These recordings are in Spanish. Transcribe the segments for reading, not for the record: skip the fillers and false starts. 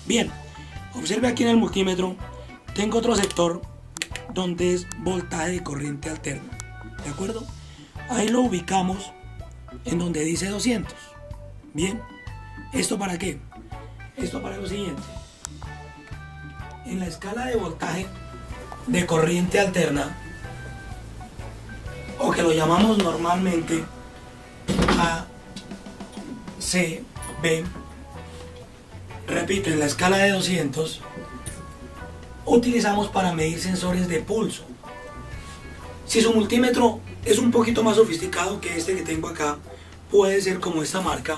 Bien, observe aquí en el multímetro, tengo otro sector donde es voltaje de corriente alterna, ¿de acuerdo? Ahí lo ubicamos en donde dice 200. Bien, ¿esto para qué? Esto para lo siguiente. En la escala de voltaje de corriente alterna, o que lo llamamos normalmente A, C, B, repito, en la escala de 200, utilizamos para medir sensores de pulso. Si su multímetro es un poquito más sofisticado que este que tengo acá, puede ser como esta marca,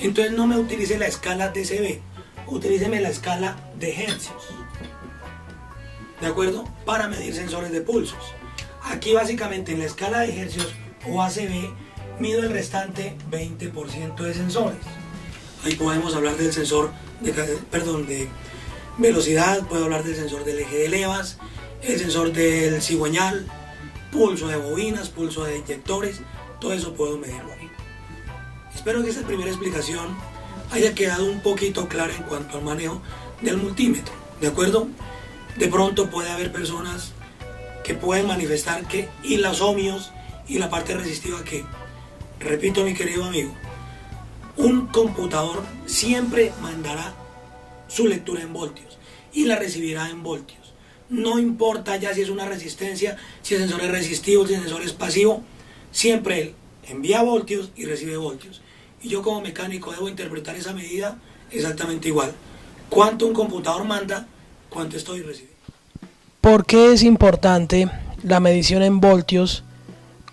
entonces no me utilice la escala DCB, utilíceme la escala de hercios, ¿de acuerdo? Para medir sensores de pulsos. Aquí básicamente en la escala de hercios o ACB mido el restante 20% de sensores. Ahí podemos hablar del sensor de velocidad, puedo hablar del sensor del eje de levas, el sensor del cigüeñal, pulso de bobinas, pulso de inyectores, todo eso puedo medirlo ahí. Espero que esta primera explicación haya quedado un poquito clara en cuanto al manejo del multímetro, ¿de acuerdo? De pronto puede haber personas que pueden manifestar que y los ohmios y la parte resistiva que, repito mi querido amigo, un computador siempre mandará su lectura en voltios y la recibirá en voltios. No importa ya si es una resistencia, si el sensor es resistivo, si el sensor es pasivo, siempre él envía voltios y recibe voltios. Y yo como mecánico debo interpretar esa medida exactamente igual. Cuánto un computador manda, cuánto estoy recibiendo. ¿Por qué es importante la medición en voltios?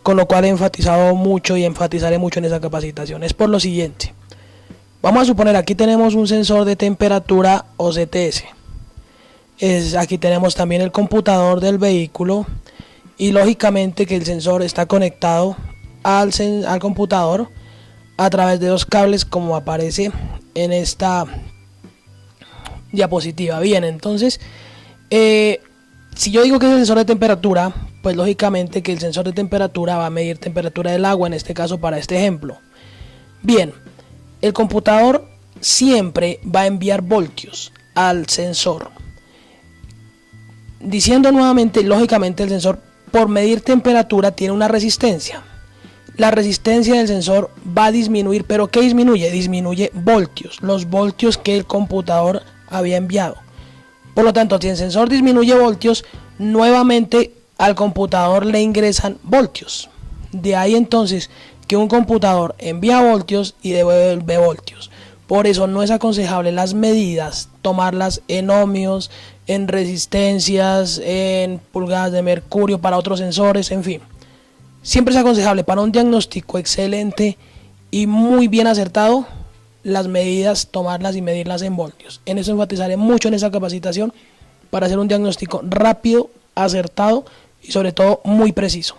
Con lo cual he enfatizado mucho y enfatizaré mucho en esa capacitación. Es por lo siguiente. Vamos a suponer, aquí tenemos un sensor de temperatura o CTS. Aquí tenemos también el computador del vehículo y lógicamente que el sensor está conectado al computador a través de dos cables como aparece en esta diapositiva. Bien, entonces, si yo digo que es el sensor de temperatura, pues lógicamente que el sensor de temperatura va a medir temperatura del agua, en este caso para este ejemplo. Bien, el computador siempre va a enviar voltios al sensor. Diciendo nuevamente, lógicamente el sensor por medir temperatura tiene una resistencia. La resistencia del sensor va a disminuir, pero ¿qué disminuye? Disminuye voltios, los voltios que el computador había enviado. Por lo tanto, si el sensor disminuye voltios, nuevamente al computador le ingresan voltios. De ahí entonces que un computador envía voltios y devuelve voltios. Por eso no es aconsejable las medidas tomarlas en ohmios, en resistencias, en pulgadas de mercurio para otros sensores, en fin. Siempre es aconsejable para un diagnóstico excelente y muy bien acertado las medidas, tomarlas y medirlas en voltios. En eso enfatizaré mucho en esa capacitación para hacer un diagnóstico rápido, acertado y sobre todo muy preciso.